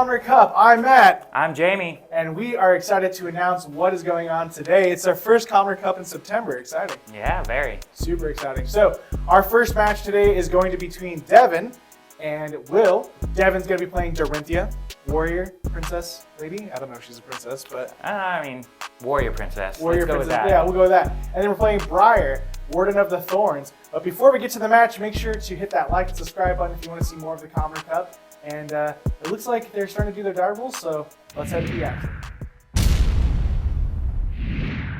Commoner Cup. I'm Matt. I'm Jamie. And we are excited to announce what is going on today. It's our first Commoner Cup in September. Exciting. Yeah, very. Super exciting. So our first match today is going to be between Devin and Will. Devin's going to be playing Dorinthea, warrior, princess, lady. I don't know if she's a princess, but... warrior princess. Warrior Let's go princess. with that. Yeah, we'll go with that. And then we're playing Briar, Warden of the Thorns. But before we get to the match, make sure to hit that like and subscribe button if you want to see more of the Commoner Cup. And it looks like they're starting to do their die rolls, so let's head to the action.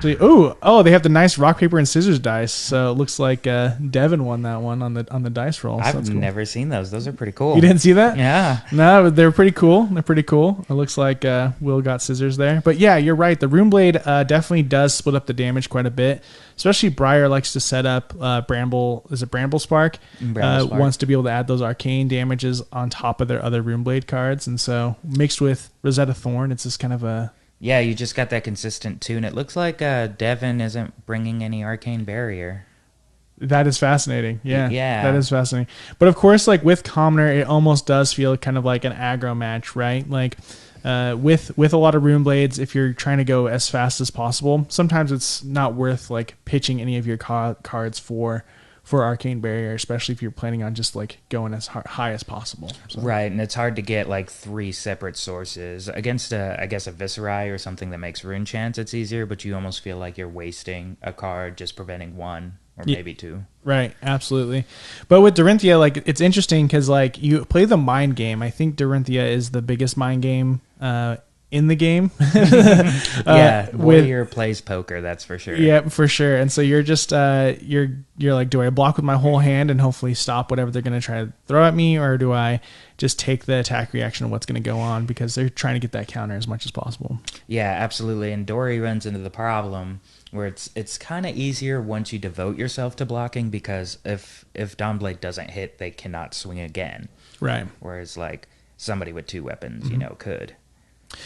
Oh, they have the nice rock, paper, and scissors dice. So it looks like Devin won that one on the dice roll. So I've never seen those. Those are pretty cool. You didn't see that? Yeah. No, they're pretty cool. It looks like Will got scissors there. But yeah, you're right. The Rune Blade definitely does split up the damage quite a bit. Especially Briar likes to set up Bramble. Is it Bramble Spark? Bramble Spark. Wants to be able to add those arcane damages on top of their other Rune Blade cards. And so mixed with Rosetta Thorn, it's just kind of a... Yeah, you just got that consistent tune. It looks like Devin isn't bringing any arcane barrier. That is fascinating. Yeah, Yeah. That is fascinating. But of course, like with Commoner, it almost does feel kind of like an aggro match, right? Like with a lot of Rune Blades, if you're trying to go as fast as possible, sometimes it's not worth like pitching any of your cards for arcane barrier, especially if you're planning on just like going as high as possible. So. Right, and it's hard to get like 3 separate sources against I guess a Viserai or something that makes rune chance. It's easier, but you almost feel like you're wasting a card just preventing 1 or maybe 2. Right, absolutely. But with Dorinthea, like it's interesting because like you play the mind game. I think Dorinthea is the biggest mind game in the game. Warrior plays poker, that's for sure. Yeah, for sure. And so you're just you're like, do I block with my whole hand and hopefully stop whatever they're going to try to throw at me, or do I just take the attack reaction of what's going to go on, because they're trying to get that counter as much as possible. Yeah, absolutely. And Dory runs into the problem where it's kind of easier once you devote yourself to blocking, because if Dawnblade doesn't hit, they cannot swing again. Right. Whereas like somebody with 2 weapons, could.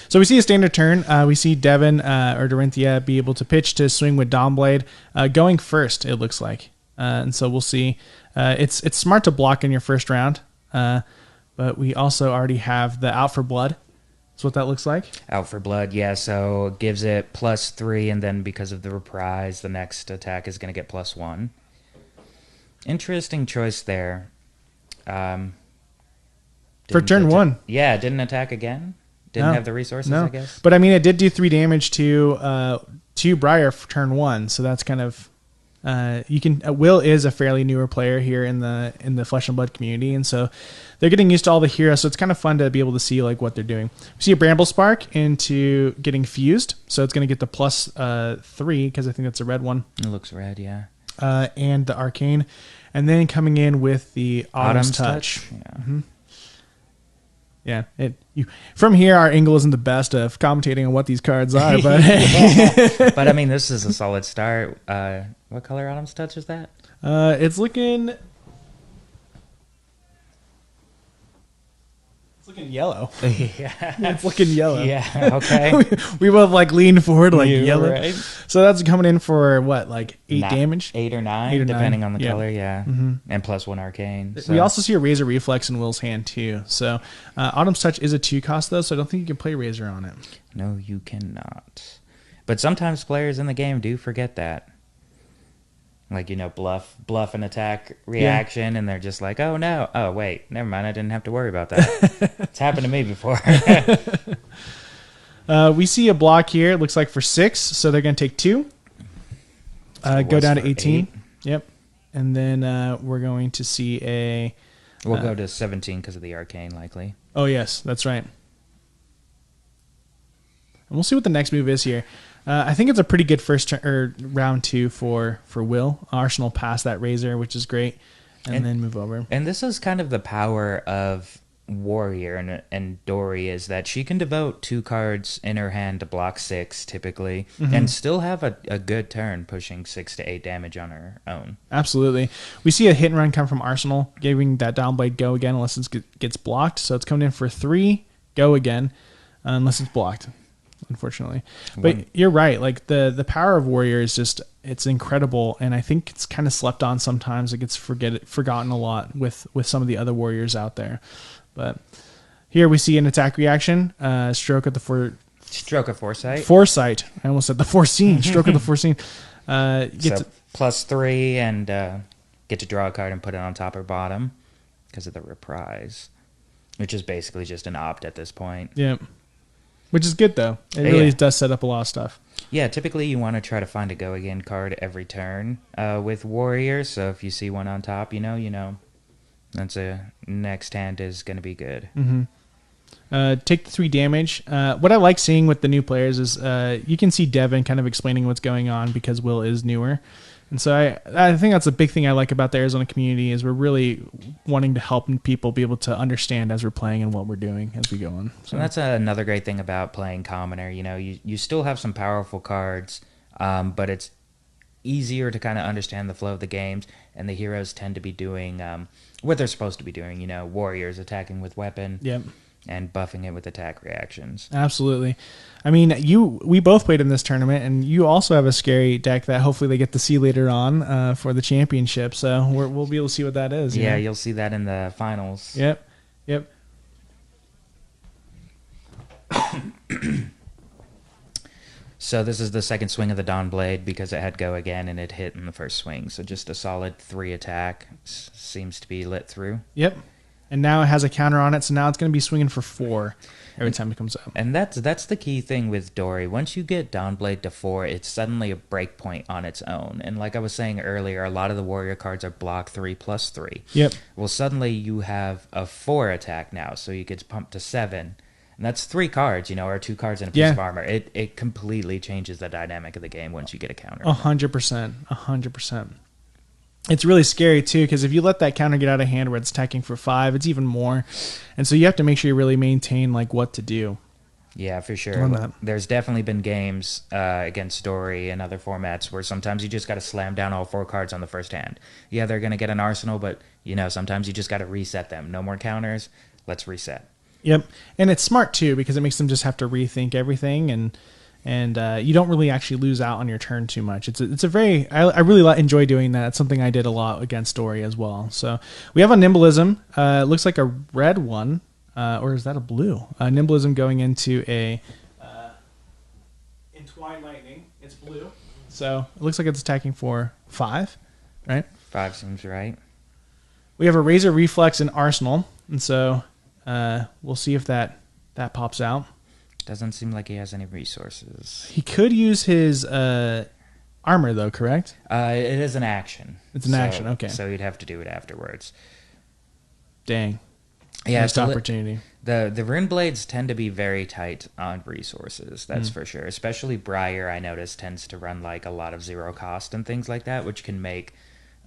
So we see a standard turn. We see Devin or Dorinthea be able to pitch to swing with Dawnblade, going first, it looks like. And so we'll see. It's smart to block in your first round, but we also already have the Out for Blood. That's what that looks like. Out for Blood, yeah. So it gives it +3, and then because of the reprise, the next attack is going to get +1. Interesting choice there. For turn 1. Yeah, didn't attack again. Didn't have the resources, I guess. But I mean, it did do 3 damage to Briar for turn 1, so that's kind of you can. Will is a fairly newer player here in the Flesh and Blood community, and so they're getting used to all the heroes. So it's kind of fun to be able to see like what they're doing. We see a Bramble Spark into getting fused, so it's going to get the +3 because I think that's a red one. It looks red, yeah. And the Arcane, and then coming in with the Autumn's Touch. Yeah. Mm-hmm. Yeah, from here, our angle isn't the best of commentating on what these cards are, but but I mean, this is a solid start. What color Autumn's Touch is that? It's looking yellow. Yeah, it's looking yellow. Yeah, okay. we both like leaned forward like yellow. Right. So that's coming in for what, like 8 damage? 8 or 9, depending on the color, yeah. Mm-hmm. And +1 arcane. So. We also see a Razor Reflex in Will's hand too. So Autumn's Touch is a 2 cost though, so I don't think you can play Razor on it. No, you cannot. But sometimes players in the game do forget that. Like, bluff an attack reaction, and they're just like, oh no, oh wait, never mind, I didn't have to worry about that. It's happened to me before. We see a block here, it looks like for 6, so they're going to take 2. Go down to 18. 8. Yep. And then we're going to see a... We'll go to 17 because of the arcane, likely. Oh, yes, that's right. And we'll see what the next move is here. I think it's a pretty good first round 2 for Will. Arsenal passed that Razor, which is great, and then move over. And this is kind of the power of Warrior and Dory, is that she can devote 2 cards in her hand to block 6 typically, and still have a good turn, pushing 6 to 8 damage on her own. Absolutely. We see a hit and run come from Arsenal, giving that Downblade go again unless it gets blocked. So it's coming in for 3, go again, unless it's blocked, unfortunately. But you're right. Like the power of Warrior is just, it's incredible. And I think it's kind of slept on sometimes. It gets forgotten a lot with some of the other Warriors out there. But Here we see an attack reaction, stroke of the Stroke of foresight. foresight. I almost said the foreseen. Stroke of the foreseen. Gets So +3 and get to draw a card and put it on top or bottom because of the reprise, which is basically just an opt at this point. yeah, which is good though. It really does set up a lot of stuff. Yeah, typically you want to try to find a go again card every turn with warriors. So if you see one on top, you know, that's a next hand is going to be good. Take the 3 damage. What I like seeing with the new players is you can see Devin kind of explaining what's going on because Will is newer. And so I think that's a big thing I like about the Arizona community is we're really wanting to help people be able to understand as we're playing and what we're doing as we go on. So And that's another great thing about playing Commoner. You know, you still have some powerful cards, but it's easier to kind of understand the flow of the games, and the heroes tend to be doing what they're supposed to be doing. You know, warriors attacking with weapon. Yep. And buffing it with attack reactions. Absolutely. I mean, we both played in this tournament, and you also have a scary deck that hopefully they get to see later on for the championship. So we'll be able to see what that is. Yeah, you'll see that in the finals. Yep. So this is the second swing of the Dawn Blade because it had go again and it hit in the first swing. So just a solid 3 attack seems to be lit through. Yep. And now it has a counter on it, so now it's going to be swinging for 4 every time it comes up. And that's the key thing with Dory. Once you get Dawnblade to 4, it's suddenly a break point on its own. And like I was saying earlier, a lot of the warrior cards are block 3/3. Yep. Well, suddenly you have a 4 attack now, so you get pumped to 7. And that's 3 cards, or 2 cards and a piece of armor. It completely changes the dynamic of the game once you get a counter. 100%. 100%. It's really scary, too, because if you let that counter get out of hand where it's attacking for 5, it's even more. And so you have to make sure you really maintain what to do. Yeah, for sure. There's definitely been games against Dory and other formats where sometimes you just got to slam down all 4 cards on the first hand. Yeah, they're going to get an arsenal, but, sometimes you just got to reset them. No more counters. Let's reset. Yep. And it's smart, too, because it makes them just have to rethink everything, and you don't really actually lose out on your turn too much. It's a very I really enjoy doing that. It's something I did a lot against Dory as well. So we have a Nimblism. It looks like a red one, or is that a blue? Nimblism going into a Entwine Lightning. It's blue. So it looks like it's attacking for 5, right? 5 seems right. We have a Razor Reflex in Arsenal, and so we'll see if that pops out. Doesn't seem like he has any resources. He could use his armor, though, correct? It is an action. It's an action, okay. So you'd have to do it afterwards. Dang. Yeah, missed opportunity. The Rune Blades tend to be very tight on resources, that's for sure. Especially Briar, I noticed, tends to run a lot of 0 cost and things like that, which can make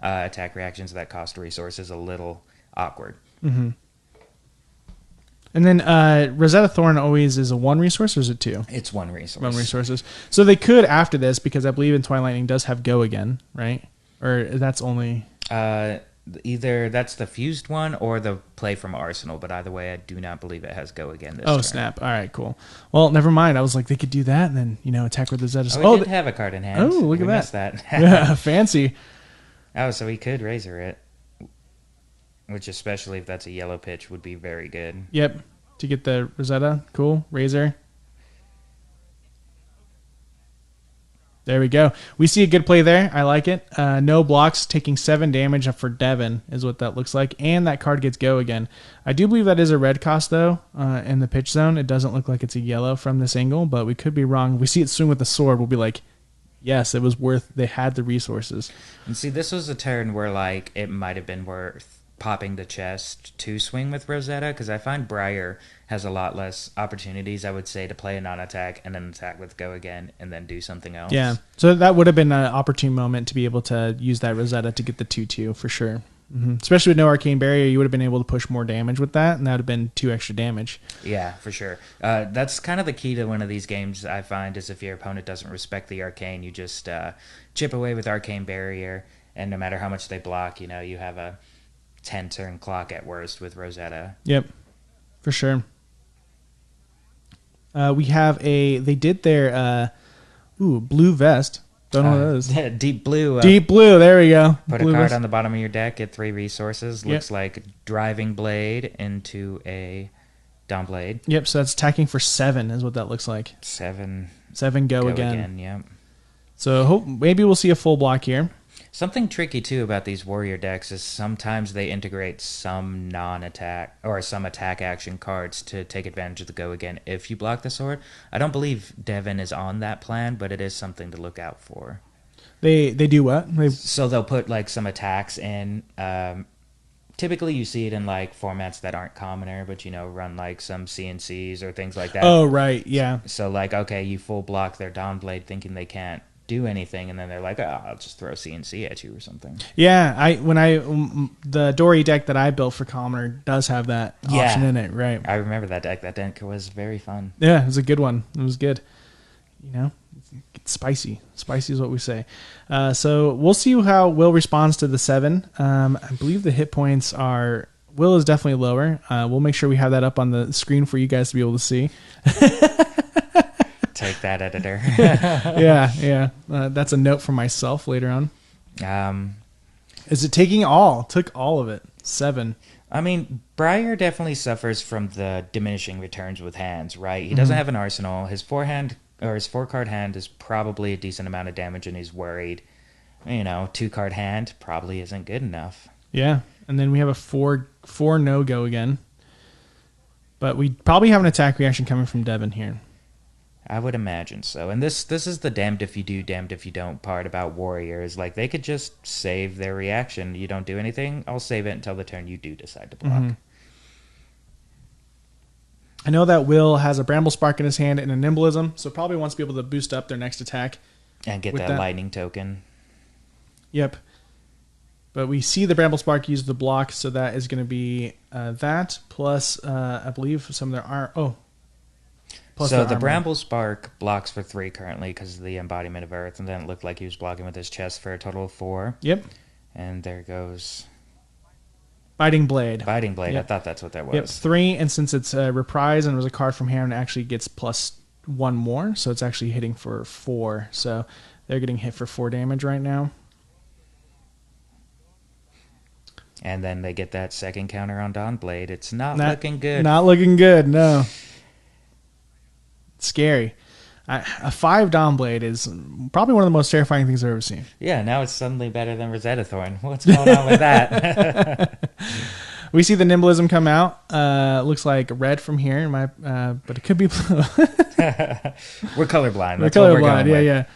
attack reactions that cost resources a little awkward. Mm-hmm. And then Rosetta Thorn always is a 1 resource, or is it 2? It's 1 resource. 1 resources. So they could after this, because I believe Entwine Lightning does have go again, right? Or that's only... Either that's the fused one or the play from Arsenal, but either way, I do not believe it has go again this turn. Snap. All right, cool. Well, never mind. I was like, they could do that and then, attack with Rosetta. Oh, it did have a card in hand. Oh, look at missed that. that. Yeah, fancy. Oh, so he could Razor it. Which, especially if that's a yellow pitch, would be very good. Yep. To get the Rosetta. Cool. Razor. There we go. We see a good play there. I like it. No blocks, taking 7 damage for Devin is what that looks like. And that card gets go again. I do believe that is a red cost, though, in the pitch zone. It doesn't look like it's a yellow from this angle, but we could be wrong. If we see it swing with the sword, we'll be like, yes, it was worth. They had the resources. And see, this was a turn where it might have been worth popping the chest to swing with Rosetta, because I find Briar has a lot less opportunities, I would say, to play a non-attack and then attack with go again and then do something else. Yeah, so that would have been an opportune moment to be able to use that Rosetta to get the 2/2 for sure. Mm-hmm. Especially with no Arcane Barrier, you would have been able to push more damage with that, and that would have been 2 extra damage. Yeah, for sure. That's kind of the key to one of these games, I find, is if your opponent doesn't respect the Arcane, you just chip away with Arcane Barrier, and no matter how much they block, you have a 10-turn clock at worst with Rosetta. Yep, for sure. We have they did their blue vest. Don't know what it is. Deep blue. Deep blue, there we go. Put blue a card vest on the bottom of your deck, get 3 resources. Looks like Driving Blade into a Dawnblade. Yep, so that's attacking for 7 is what that looks like. 7. 7 go again. Yep. So maybe we'll see a full block here. Something tricky, too, about these warrior decks is sometimes they integrate some non-attack or some attack action cards to take advantage of the go again if you block the sword. I don't believe Devin is on that plan, but it is something to look out for. They do what? So they'll put like some attacks in. Typically, you see it in like formats that aren't commoner, but run like some CNCs or things like that. Oh, right, yeah. So like, okay, you full block their Dawnblade thinking they can't do anything, and then they're like, oh, I'll just throw CNC at you or something. Yeah, the Dory deck that I built for commoner does have that option in it, right? I remember that deck. That deck was very fun. Yeah, it was a good one. It was good. It's spicy. Spicy is what we say. So we'll see how Will responds to the 7. I believe the hit points are... Will is definitely lower. We'll make sure we have that up on the screen for you guys to be able to see. Take that, editor. Yeah. That's a note for myself later on. Is it taking all? Took all of it. 7. I mean, Briar definitely suffers from the diminishing returns with hands, right? He doesn't have an arsenal. His 4-card hand is probably a decent amount of damage, and he's worried. 2-card hand probably isn't good enough. Yeah, and then we have a 4 no-go again. But we probably have an attack reaction coming from Devin here. I would imagine so. And this is the damned if you do, damned if you don't part about warriors. Like, they could just save their reaction. You don't do anything, I'll save it until the turn you do decide to block. Mm-hmm. I know that Will has a Bramble Spark in his hand and a Nimblism, so probably wants to be able to boost up their next attack. And get that lightning token. Yep. But we see the Bramble Spark use the block, so that is going to be that, plus I believe some of their armor. Oh. Plus So the Bramble Spark blocks for 3 currently because of the embodiment of Earth, and then it looked like he was blocking with his chest for a total of 4. Yep. And there goes... Biting Blade. Biting Blade, Yep. I thought that's what that was. Yep, 3, and since it's a reprise and it was a card from hand, it actually gets plus 1 more, so it's actually hitting for 4. So they're getting hit for 4 damage right now. And then they get that second counter on Dawnblade. It's not looking good. Not looking good, no. Scary. A 5 Dawnblade is probably one of the most terrifying things I've ever seen. Yeah, now it's suddenly better than Rosetta Thorn. What's going on with that? We see the Nimblism come out. Looks like red from here, but it could be blue. We're colorblind. We're That's what we're colorblind, going with.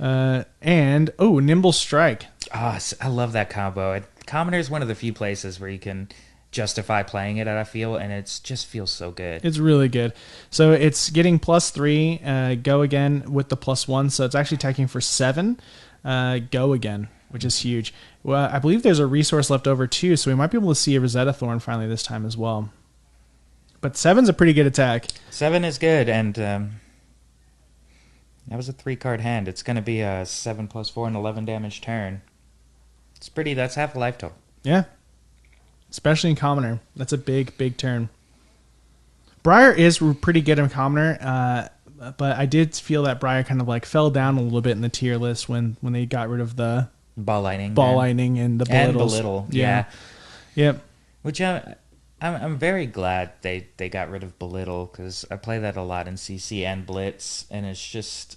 yeah. And, Nimble Strike. Oh, I love that combo. Commoner is one of the few places where you can justify playing it, I feel, and it just feels so good. It's really good. So it's getting plus 3, go again with the plus 1, so it's actually attacking for 7, go again, which is huge. Well, I believe there's a resource left over too, so we might be able to see a Rosetta Thorn finally this time as well. But 7's a pretty good attack. 7 is good, and that was a 3-card hand. It's going to be a 7 plus 4 and 11 damage turn. That's half a life total. Yeah. Especially in Commoner. That's a big, big turn. Briar is pretty good in Commoner, but I did feel that Briar kind of fell down a little bit in the tier list when they got rid of the Ball lightning and the belittles. And belittle, yeah. Yep. Which I'm very glad they got rid of belittle, because I play that a lot in CC and Blitz, and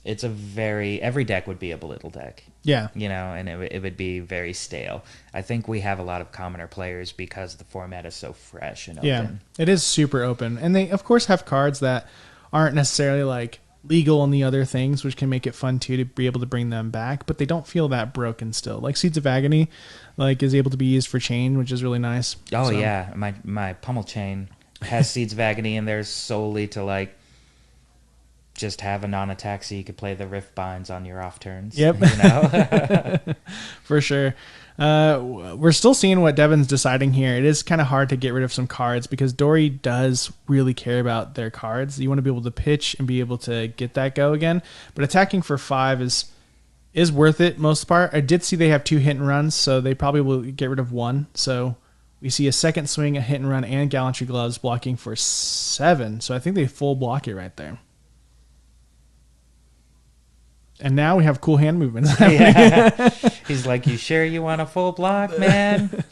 every deck would be a belittle deck. Yeah. And it would be very stale. I think we have a lot of commoner players because the format is so fresh and open. Yeah, it is super open. And they, of course, have cards that aren't necessarily legal and the other things, which can make it fun too to be able to bring them back, but they don't feel that broken still. Like Seeds of Agony is able to be used for chain, which is really nice. Oh, yeah. My pummel chain has Seeds of Agony in there solely to just have a non-attack so you could play the Rift Binds on your off turns. Yep. For sure. We're still seeing what Devin's deciding here. It is kind of hard to get rid of some cards because Dory does really care about their cards. You want to be able to pitch and be able to get that go again. But attacking for 5 is worth it most part. I did see they have 2 hit and runs, so they probably will get rid of 1. So we see a second swing, a hit and run, and Gallantry Gloves blocking for 7. So I think they full block it right there. And now we have cool hand movements. Yeah. He's like, you sure you want a full block, man?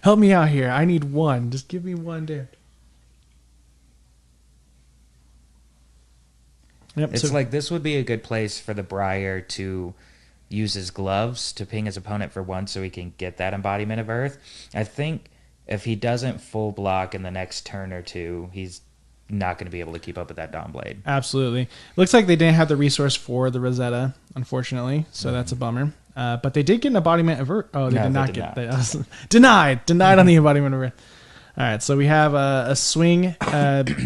Help me out here. I need 1. Just give me 1 there. Yep. It's like this would be a good place for the Briar to use his gloves to ping his opponent for one so he can get that embodiment of Earth. I think if he doesn't full block in the next turn or two, he's not going to be able to keep up with that Dawn Blade. Absolutely. Looks like they didn't have the resource for the Rosetta, unfortunately, so that's a bummer. But they did get an embodiment of Earth. Oh, they No, did they not did get not. Denied on the embodiment of Earth. All right, so we have a swing,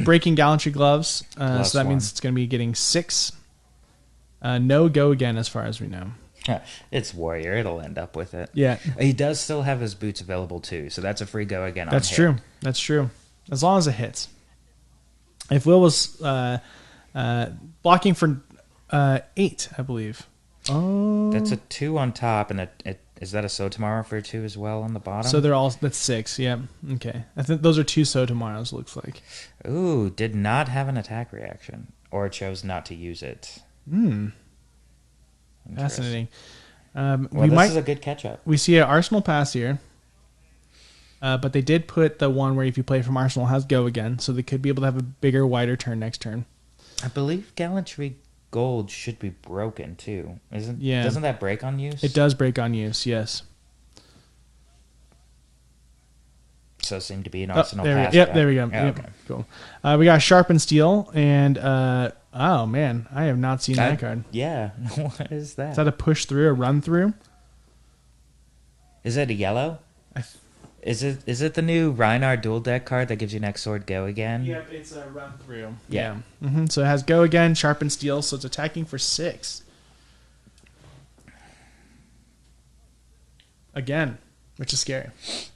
breaking gallantry gloves. So Plus that one. means it's going to be getting 6. No go again, as far as we know. It's Warrior. It'll end up with it. Yeah, He does still have his boots available too, so that's a free go again. that's on true. hit. That's true. As long as it hits. If Will was blocking for 8, I believe. Oh, That's a 2 on top, and is that a So Tomorrow for a 2 as well on the bottom? so they're all, that's 6. Yeah. Okay. I think those are 2 So Tomorrows. Looks like. Ooh, did not have an attack reaction, or chose not to use it. Fascinating. Well, We this is a good catch-up. We see an Arsenal pass here. But they did put the one where if you play from Arsenal has go again, so they could be able to have a bigger, wider turn next turn. I believe Gallantry Gold should be broken too. Yeah. Doesn't that break on use? It does break on use, yes. So seemed to be an Oh, Arsenal there we pass. go. Yep, back. there we go. Yeah, Yep, okay. cool. We got Sharpened Steel, and oh man, I have not seen that card. Yeah. What is that? Is that a push through, a run through? Is it a yellow? Is it the new Reinhard dual deck card that gives you next sword go again? Yep, it's a run through. Yeah. So it has go again, Sharpened Steel, so it's attacking for 6. Again, which is scary.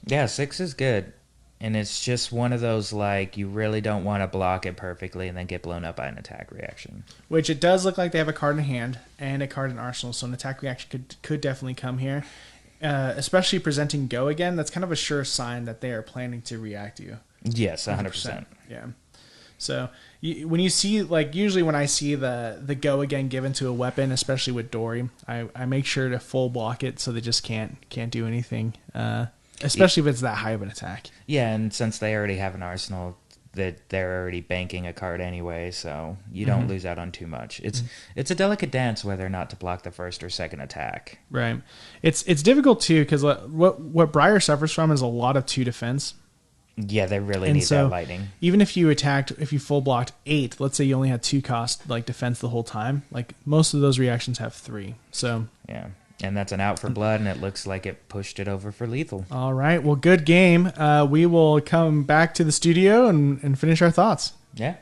Yeah, 6 is good. And it's just one of those, like, you really don't want to block it perfectly and then get blown up by an attack reaction. Which it does look like they have a card in hand and a card in arsenal, so an attack reaction could definitely come here. Especially presenting go again, that's kind of a sure sign that they are planning to react to you. Yes, 100%. Yeah. So when you see, like, usually when I see the go again given to a weapon, especially with Dory, I make sure to full block it so they just can't do anything. Especially if it's that high of an attack. Yeah, and since they already have an arsenal, that they're already banking a card anyway, so you don't lose out on too much. It's a delicate dance whether or not to block the first or second attack. Right. It's difficult too because what Briar suffers from is a lot of 2 defense. Yeah, they really And need so, that lightning. even if you full blocked 8, let's say you only had 2 cost like defense the whole time, like most of those reactions have 3. So Yeah, and that's an out for blood, and it looks like it pushed it over for lethal. all right, well, good game. We will come back to the studio and finish our thoughts. Yeah.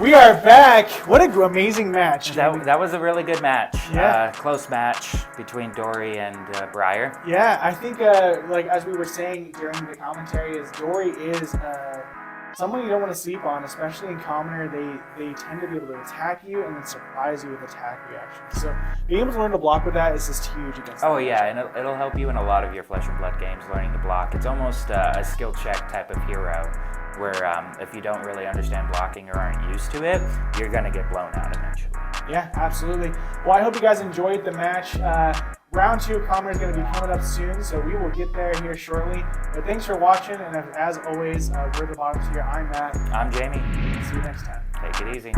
We are back. What an amazing match. That was a really good match. Yeah. Close match between Dory and Briar. Yeah, I think, like as we were saying during the commentary, is Dory is someone you don't want to sleep on, especially in Commoner. They tend to be able to attack you and then surprise you with attack reactions. So being able to learn to block with that is just huge against. Oh the yeah, matchup. and it'll help you in a lot of your Flesh and Blood games, learning to block. It's almost a skill check type of hero, where if you don't really understand blocking or aren't used to it, you're gonna get blown out eventually. Yeah, absolutely. Well, I hope you guys enjoyed the match. Round 2 of Commoner is going to be coming up soon, so we will get there here shortly. But thanks for watching, and as always, we're the bottom tier. I'm Matt. I'm Jamie. See you next time. Take it easy.